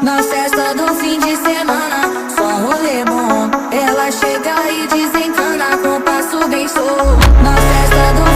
Na festa do fim de semana, só rolê bom. Ela chega e desencana com passo bem show. Na festa do